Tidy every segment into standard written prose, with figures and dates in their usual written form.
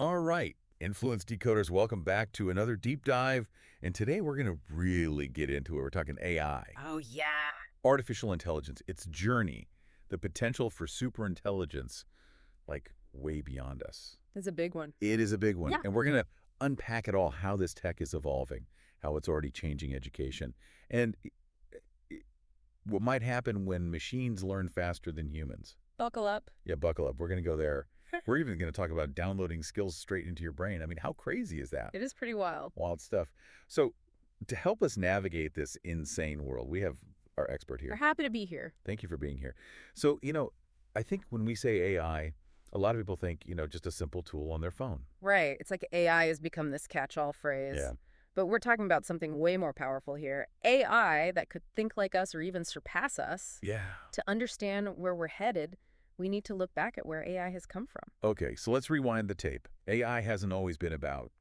All right, Influence Decoders, welcome back to another deep dive. And today we're going to really get into it. We're talking AI, Oh, yeah. artificial intelligence, its journey, the potential for superintelligence, like way beyond us. That's a big one. It is a big one. Yeah. And we're going to unpack it all, how this tech is evolving, how it's already changing education, and what might happen when machines learn faster than humans. Buckle up. Yeah, buckle up. We're going to go there. We're even going to talk about downloading skills straight into your brain. I mean, how crazy is that? It is pretty wild. Wild stuff. So to help us navigate this insane world, we have our expert We're here. happy to be here. Thank you for being here. So, I think when we say AI, a lot of people think, just a simple tool on their phone. Right. It's like AI has become this catch-all phrase. Yeah. But we're talking about something way more powerful here. AI that could think like us or even surpass us. Yeah. To understand where we're headed, we need to look back at where AI has come from. Okay, so let's rewind the tape. AI hasn't always been about,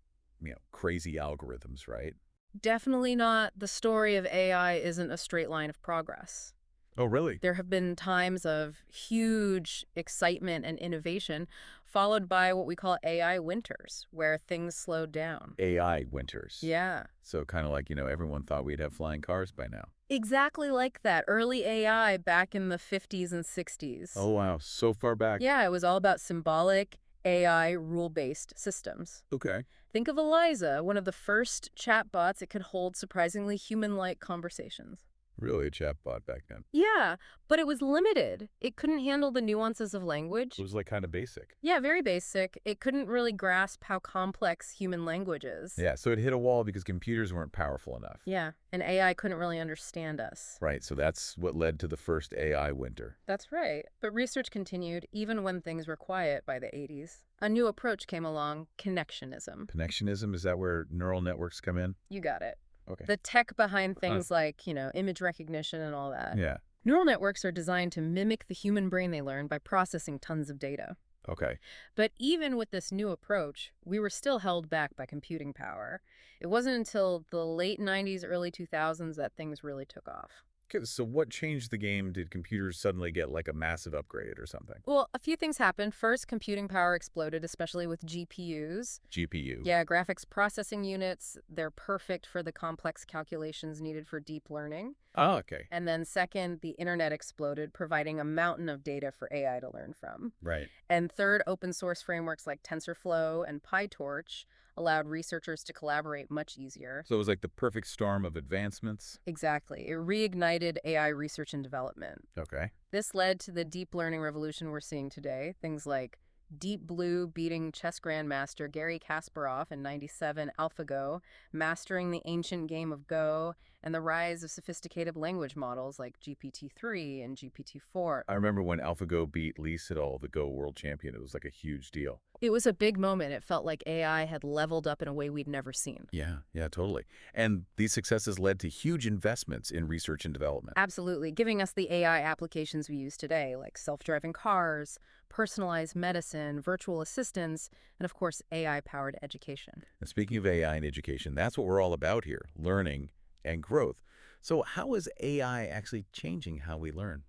crazy algorithms, right? Definitely not. The story of AI isn't a straight line of progress. Oh, really? There have been times of huge excitement and innovation, followed by what we call AI winters, where things slowed down. AI winters. Yeah. So kind of like, everyone thought we'd have flying cars by now. Exactly like that. Early AI back in the 50s and 60s. Oh, wow. So far back. Yeah, it was all about symbolic AI rule-based systems. Okay. Think of Eliza, one of the first chatbots that could hold surprisingly human-like conversations. Really a chatbot back then. Yeah, but it was limited. It couldn't handle the nuances of language. It was like kind of basic. Yeah, very basic. It couldn't really grasp how complex human language is. Yeah, so it hit a wall because computers weren't powerful enough. Yeah, and AI couldn't really understand us. Right, so that's what led to the first AI winter. That's right. But research continued even when things were quiet by the 80s. A new approach came along, connectionism. Connectionism, is that where neural networks come in? You got it. Okay. The tech behind things like, image recognition and all that. Yeah. Neural networks are designed to mimic the human brain they learn by processing tons of data. Okay. But even with this new approach, we were still held back by computing power. It wasn't until the late 90s, early 2000s that things really took off. Okay, so what changed the game? Did computers suddenly get like a massive upgrade or something? Well, a few things happened. First, computing power exploded, especially with GPUs. GPU. Yeah, graphics processing units, they're perfect for the complex calculations needed for deep learning. Oh, okay. And then second, the internet exploded, providing a mountain of data for AI to learn from. Right. And third, open source frameworks like TensorFlow and PyTorch allowed researchers to collaborate much easier. So it was like the perfect storm of advancements. Exactly. It reignited AI research and development. Okay. This led to the deep learning revolution we're seeing today. Things like Deep Blue beating chess grandmaster Garry Kasparov in '97 AlphaGo, mastering the ancient game of Go, and the rise of sophisticated language models like GPT-3 and GPT-4. I remember when AlphaGo beat Lee Sedol, the Go world champion. It was like a huge deal. It was a big moment. It felt like AI had leveled up in a way we'd never seen. Yeah, totally. And these successes led to huge investments in research and development. Absolutely, giving us the AI applications we use today, like self-driving cars, personalized medicine, virtual assistants, and of course, AI-powered education. And speaking of AI and education, that's what we're all about here, learning and growth. So how is AI actually changing how we learn?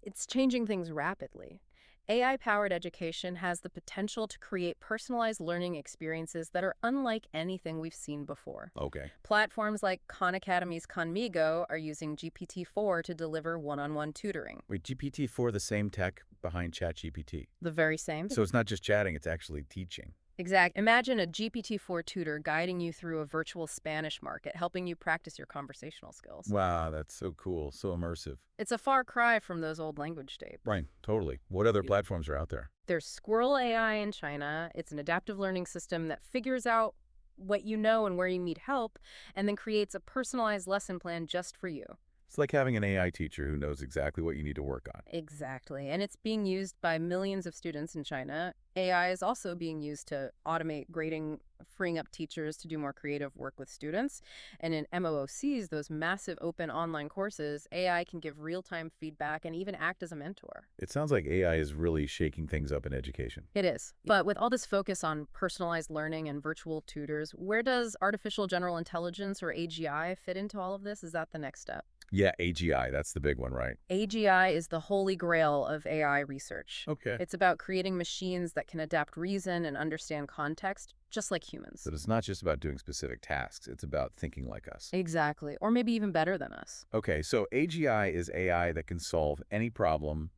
It's changing things rapidly. AI-powered education has the potential to create personalized learning experiences that are unlike anything we've seen before. Okay. Platforms like Khan Academy's Khanmigo are using GPT-4 to deliver one-on-one tutoring. Wait, GPT-4 the same tech behind ChatGPT? The very same. So it's not just chatting, it's actually teaching. Exact. Imagine a GPT-4 tutor guiding you through a virtual Spanish market, helping you practice your conversational skills. Wow, that's so cool, so immersive. It's a far cry from those old language tapes. Right, totally. What other platforms are out there? There's Squirrel AI in China. It's an adaptive learning system that figures out what you know and where you need help, and then creates a personalized lesson plan just for you. It's like having an AI teacher who knows exactly what you need to work on. Exactly. And it's being used by millions of students in China. AI is also being used to automate grading, freeing up teachers to do more creative work with students. And in MOOCs, those massive open online courses, AI can give real-time feedback and even act as a mentor. It sounds like AI is really shaking things up in education. It is. But with all this focus on personalized learning and virtual tutors, where does artificial general intelligence or AGI fit into all of this? Is that the next step? Yeah, AGI, that's the big one, right? AGI is the holy grail of AI research. Okay. It's about creating machines that can adapt reason and understand context, just like So humans. it's not just about doing specific tasks, it's about thinking like us. Exactly, or maybe even better than us. Okay, so AGI is AI that can solve any problem,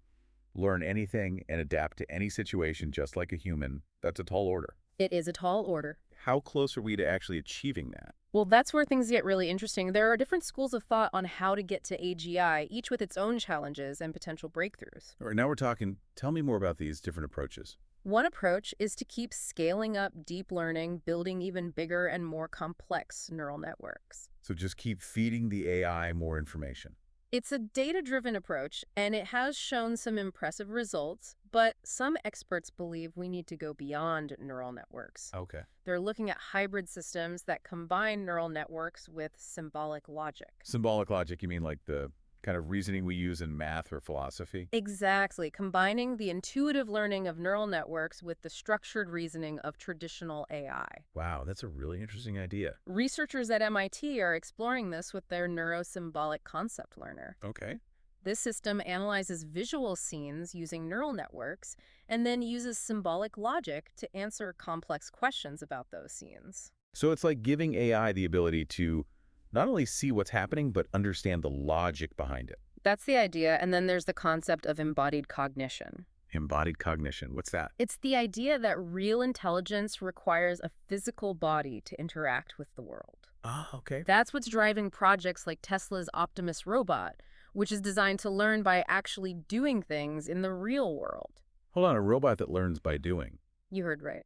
learn anything, and adapt to any situation just like a human. That's a tall order. It is a tall order. How close are we to actually achieving that? Well, that's where things get really interesting. There are different schools of thought on how to get to AGI, each with its own challenges and potential breakthroughs. All right, now we're talking. Tell me more about these different approaches. One approach is to keep scaling up deep learning, building even bigger and more complex neural networks. So just keep feeding the AI more information. It's a data-driven approach, and it has shown some impressive results, but some experts believe we need to go beyond neural networks. Okay. They're looking at hybrid systems that combine neural networks with symbolic logic. Symbolic logic, you mean like the kind of reasoning we use in math or philosophy? Exactly, combining the intuitive learning of neural networks with the structured reasoning of traditional AI. Wow, that's a really interesting idea. Researchers at MIT are exploring this with their neurosymbolic concept learner. Okay. This system analyzes visual scenes using neural networks and then uses symbolic logic to answer complex questions about those scenes. So it's like giving AI the ability to not only see what's happening, but understand the logic behind it. That's the idea, and then there's the concept of embodied cognition. Embodied cognition. What's that? It's the idea that real intelligence requires a physical body to interact with the world. Ah, okay. That's what's driving projects like Tesla's Optimus robot, which is designed to learn by actually doing things in the real world. Hold on, a robot that learns by doing. You heard right.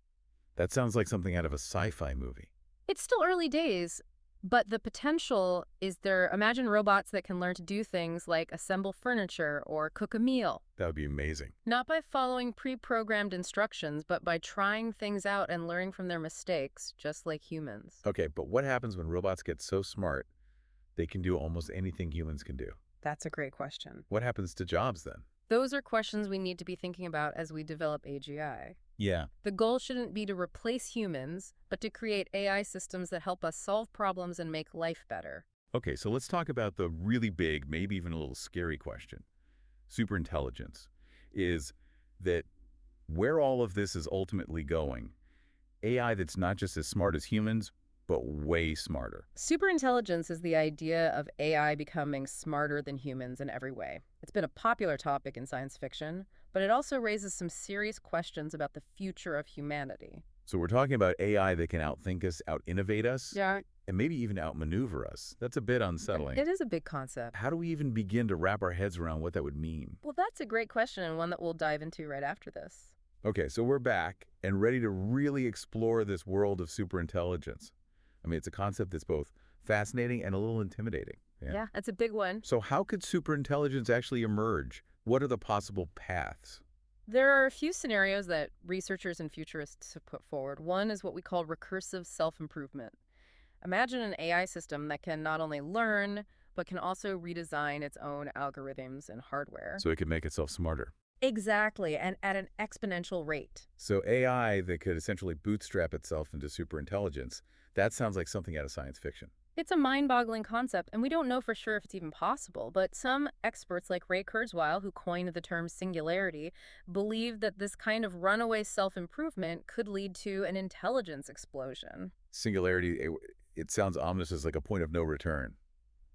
That sounds like something out of a sci-fi movie. It's still early days, but the potential is there. Imagine robots that can learn to do things like assemble furniture or cook a meal. That would be amazing. Not by following pre-programmed instructions, but by trying things out and learning from their mistakes, just like humans. Okay, but what happens when robots get so smart they can do almost anything humans can do? That's a great question. What happens to jobs then? Those are questions we need to be thinking about as we develop AGI. Yeah. The goal shouldn't be to replace humans, but to create AI systems that help us solve problems and make life better. Okay, so let's talk about the really big, maybe even a little scary question. Superintelligence is that where all of this is ultimately going, AI that's not just as smart as humans, but way smarter. Superintelligence is the idea of AI becoming smarter than humans in every way. It's been a popular topic in science fiction, but it also raises some serious questions about the future of humanity. So we're talking about AI that can outthink us, out-innovate us, Yeah, and maybe even outmaneuver us. That's a bit unsettling. it is a big concept. How do we even begin to wrap our heads around what that would mean? Well, that's a great question and one that we'll dive into right after this. Okay, so we're back and ready to really explore this world of superintelligence. I mean, it's a concept that's both fascinating and a little intimidating. Yeah, that's a big one. So how could superintelligence actually emerge? What are the possible paths? There are a few scenarios that researchers and futurists have put forward. One is what we call recursive self-improvement. Imagine an AI system that can not only learn, but can also redesign its own algorithms and hardware. So it could make itself smarter. Exactly, and at an exponential rate. So AI that could essentially bootstrap itself into superintelligence, that sounds like something out of science fiction. It's a mind-boggling concept, and we don't know for sure if it's even possible, but some experts like Ray Kurzweil, who coined the term singularity, believe that this kind of runaway self-improvement could lead to an intelligence explosion. Singularity, it sounds ominous as like a point of no return.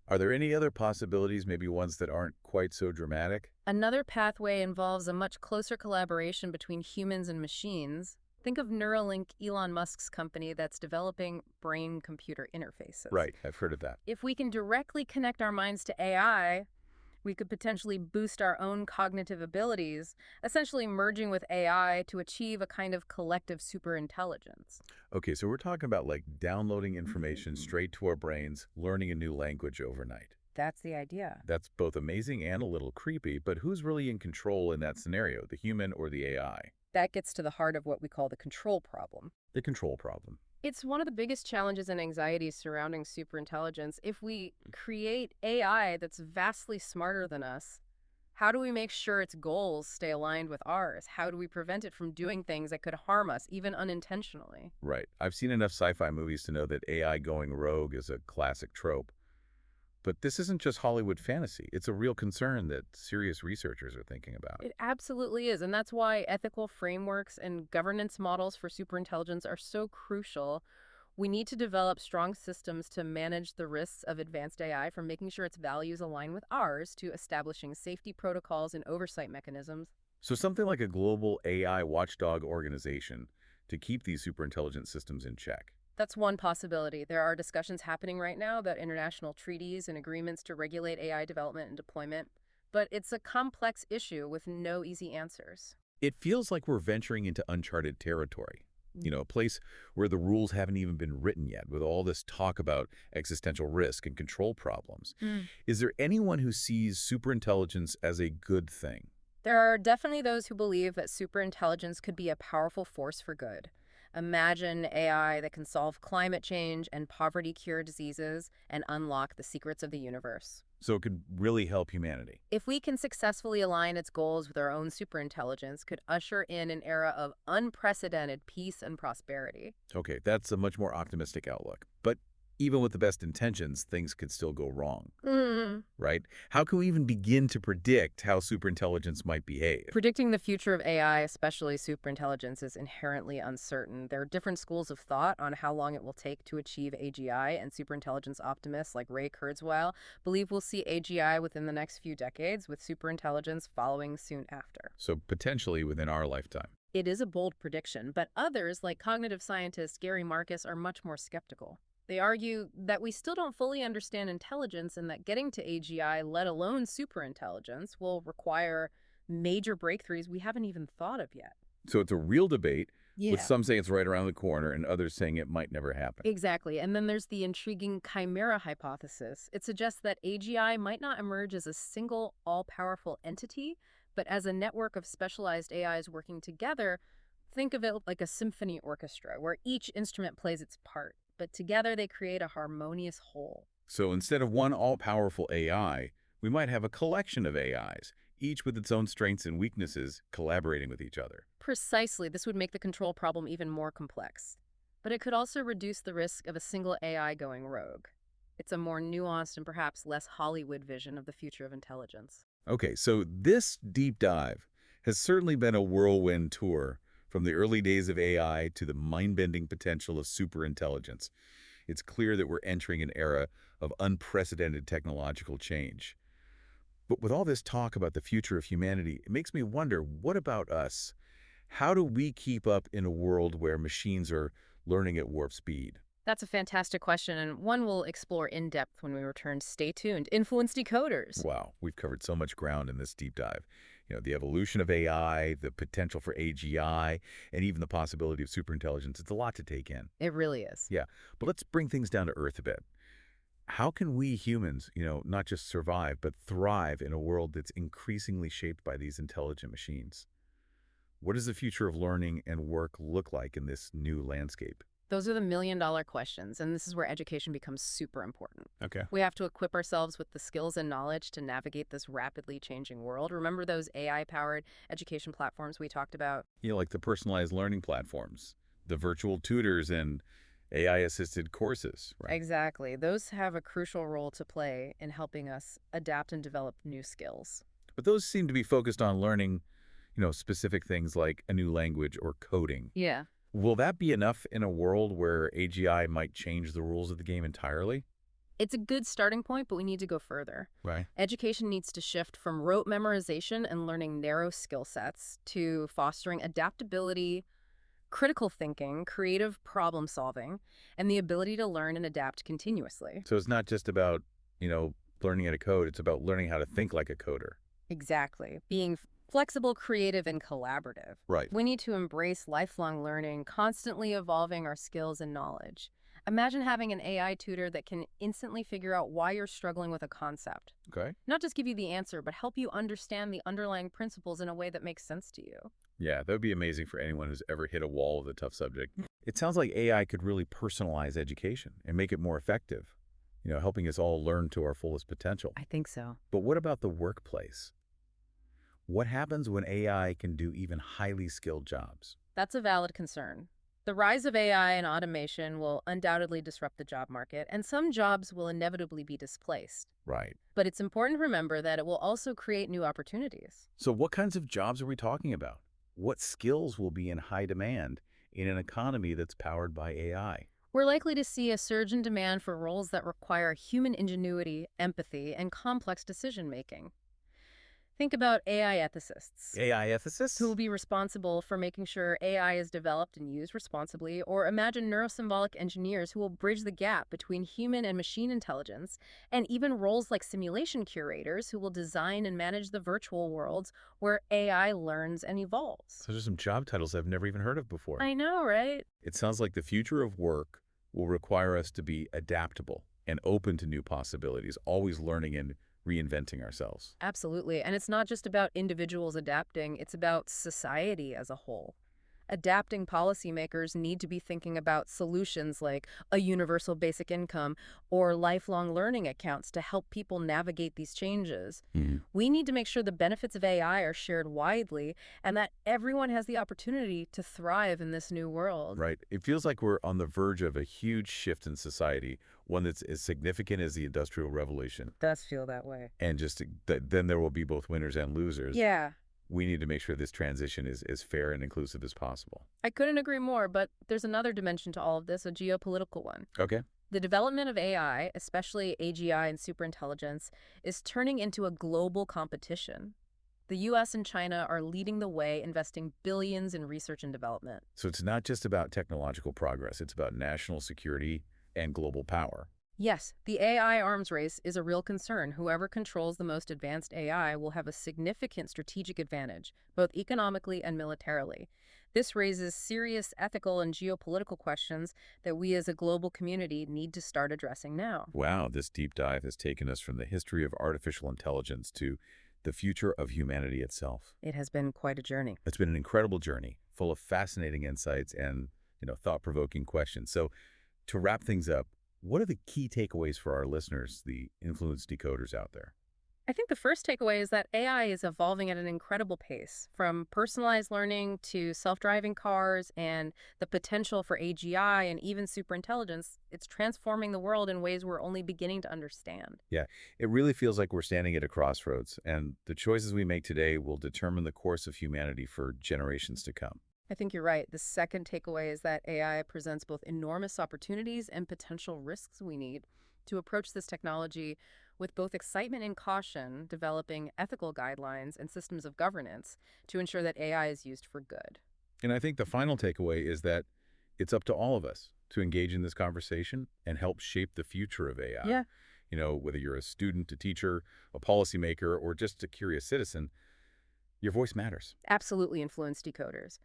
Are there any other possibilities, maybe ones that aren't quite so dramatic? Another pathway involves a much closer collaboration between humans and machines. Think of Neuralink, Elon Musk's company that's developing brain-computer interfaces. Right, I've heard of that. If we can directly connect our minds to AI, we could potentially boost our own cognitive abilities, essentially merging with AI to achieve a kind of collective superintelligence. Okay, so we're talking about like downloading information straight to our brains, learning a new language overnight. That's the idea. That's both amazing and a little creepy, but who's really in control in that scenario, the human or the AI? That gets to the heart of what we call the control problem. The control problem. It's one of the biggest challenges and anxieties surrounding superintelligence. If we create AI that's vastly smarter than us, how do we make sure its goals stay aligned with ours? How do we prevent it from doing things that could harm us, even unintentionally? Right. I've seen enough sci-fi movies to know that AI going rogue is a classic trope. But this isn't just Hollywood fantasy. It's a real concern that serious researchers are thinking about. It absolutely is. And that's why ethical frameworks and governance models for superintelligence are so crucial. We need to develop strong systems to manage the risks of advanced AI, from making sure its values align with ours to establishing safety protocols and oversight mechanisms. So something like a global AI watchdog organization to keep these superintelligent systems in check. That's one possibility. There are discussions happening right now about international treaties and agreements to regulate AI development and deployment, but it's a complex issue with no easy answers. It feels like we're venturing into uncharted territory. A place where the rules haven't even been written yet, with all this talk about existential risk and control problems. Mm. Is there anyone who sees superintelligence as a good thing? There are definitely those who believe that superintelligence could be a powerful force for good. Imagine AI that can solve climate change and poverty cure diseases and unlock the secrets of the universe. So it could really help humanity. If we can successfully align its goals with our own superintelligence, could usher in an era of unprecedented peace and prosperity. Okay, that's a much more optimistic outlook. But even with the best intentions, things could still go wrong, Mm. right? How can we even begin to predict how superintelligence might behave? Predicting the future of AI, especially superintelligence, is inherently uncertain. There are different schools of thought on how long it will take to achieve AGI, and superintelligence optimists like Ray Kurzweil believe we'll see AGI within the next few decades, with superintelligence following soon after. So potentially within our lifetime. It is a bold prediction, but others, like cognitive scientist Gary Marcus, are much more skeptical. They argue that we still don't fully understand intelligence and that getting to AGI, let alone superintelligence, will require major breakthroughs we haven't even thought of yet. So it's a real debate, with Yeah. some saying it's right around the corner and others saying it might never happen. Exactly. And then there's the intriguing chimera hypothesis. It suggests that AGI might not emerge as a single, all-powerful entity, but as a network of specialized AIs working together. Think of it like a symphony orchestra, where each instrument plays its part, but together they create a harmonious whole. So instead of one all-powerful AI, we might have a collection of AIs, each with its own strengths and weaknesses, collaborating with each other. Precisely, this would make the control problem even more complex. But it could also reduce the risk of a single AI going rogue. It's a more nuanced and perhaps less Hollywood vision of the future of intelligence. Okay, so this deep dive has certainly been a whirlwind tour from the early days of AI to the mind-bending potential of superintelligence. It's clear that we're entering an era of unprecedented technological change. But with all this talk about the future of humanity, it makes me wonder, what about us? How do we keep up in a world where machines are learning at warp speed? That's a fantastic question, and one we'll explore in depth when we return. Stay tuned. Influence Decoders. Wow, we've covered so much ground in this deep dive. The evolution of AI, the potential for AGI, and even the possibility of superintelligence. It's a lot to take in. It really is. Yeah, but let's bring things down to earth a bit. How can we humans, not just survive, but thrive in a world that's increasingly shaped by these intelligent machines? What does the future of learning and work look like in this new landscape? Those are the million-dollar questions, and this is where education becomes super important. Okay. We have to equip ourselves with the skills and knowledge to navigate this rapidly changing world. Remember those AI-powered education platforms we talked about? Like the personalized learning platforms, the virtual tutors, and AI-assisted courses, right? Exactly. Those have a crucial role to play in helping us adapt and develop new skills. But those seem to be focused on learning, specific things like a new language or coding. Yeah. Will that be enough in a world where AGI might change the rules of the game entirely? It's a good starting point, but we need to go further. Right. Education needs to shift from rote memorization and learning narrow skill sets to fostering adaptability, critical thinking, creative problem solving, and the ability to learn and adapt continuously. So it's not just about, learning how to code. It's about learning how to think like a coder. Exactly. Being flexible, creative, and collaborative. Right. We need to embrace lifelong learning, constantly evolving our skills and knowledge. Imagine having an AI tutor that can instantly figure out why you're struggling with a concept. Okay. Not just give you the answer, but help you understand the underlying principles in a way that makes sense to you. Yeah, that would be amazing for anyone who's ever hit a wall with a tough subject. It sounds like AI could really personalize education and make it more effective, helping us all learn to our fullest potential. I think so. But what about the workplace? What happens when AI can do even highly skilled jobs? That's a valid concern. The rise of AI and automation will undoubtedly disrupt the job market, and some jobs will inevitably be displaced. Right. But it's important to remember that it will also create new opportunities. So what kinds of jobs are we talking about? What skills will be in high demand in an economy that's powered by AI? We're likely to see a surge in demand for roles that require human ingenuity, empathy, and complex decision making. Think about AI ethicists, AI who will ethicists? be responsible for making sure AI is developed and used responsibly, or imagine neurosymbolic engineers who will bridge the gap between human and machine intelligence, and even roles like simulation curators who will design and manage the virtual worlds where AI learns and evolves. Those are some job titles I've never even heard of before. I know, right? It sounds like the future of work will require us to be adaptable and open to new possibilities, always learning and reinventing ourselves. Absolutely. And it's not just about individuals adapting, it's about society as a whole. Adapting policymakers need to be thinking about solutions like a universal basic income or lifelong learning accounts to help people navigate these changes. Mhm. We need to make sure the benefits of AI are shared widely and that everyone has the opportunity to thrive in this new world. Right. It feels like we're on the verge of a huge shift in society, one that's as significant as the Industrial Revolution. Does feel that way. And then there will be both winners and losers. Yeah, We need to make sure this transition is as fair and inclusive as possible. I couldn't agree more, but there's another dimension to all of this, a geopolitical one. Okay. The development of AI, especially AGI and superintelligence, is turning into a global competition. The US and China are leading the way, investing billions in research and development. So it's not just about technological progress, it's about national security and global power. Yes, the AI arms race is a real concern. Whoever controls the most advanced AI will have a significant strategic advantage, both economically and militarily. This raises serious ethical and geopolitical questions that we as a global community need to start addressing now. Wow, this deep dive has taken us from the history of artificial intelligence to the future of humanity itself. It has been quite a journey. It's been an incredible journey, full of fascinating insights and, thought-provoking questions. So, to wrap things up, what are the key takeaways for our listeners, the influence decoders out there? I think the first takeaway is that AI is evolving at an incredible pace, from personalized learning to self-driving cars and the potential for AGI and even superintelligence. It's transforming the world in ways we're only beginning to understand. Yeah, it really feels like we're standing at a crossroads, and the choices we make today will determine the course of humanity for generations to come. I think you're right. The second takeaway is that AI presents both enormous opportunities and potential risks. We need to approach this technology with both excitement and caution, developing ethical guidelines and systems of governance to ensure that AI is used for good. And I think the final takeaway is that it's up to all of us to engage in this conversation and help shape the future of AI. Yeah, Whether you're a student, a teacher, a policymaker, or just a curious citizen, your voice matters. absolutely influence decoders.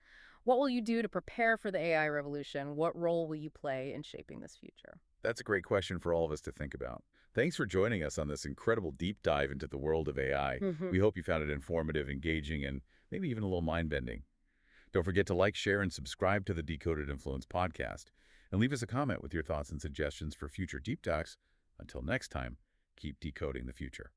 What will you do to prepare for the AI revolution? What role will you play in shaping this future? That's a great question for all of us to think about. Thanks for joining us on this incredible deep dive into the world of AI. We hope you found it informative, engaging, and maybe even a little mind-bending. Don't forget to like, share, and subscribe to the Decoded Influence podcast. And leave us a comment with your thoughts and suggestions for future deep dives. Until next time, keep decoding the future.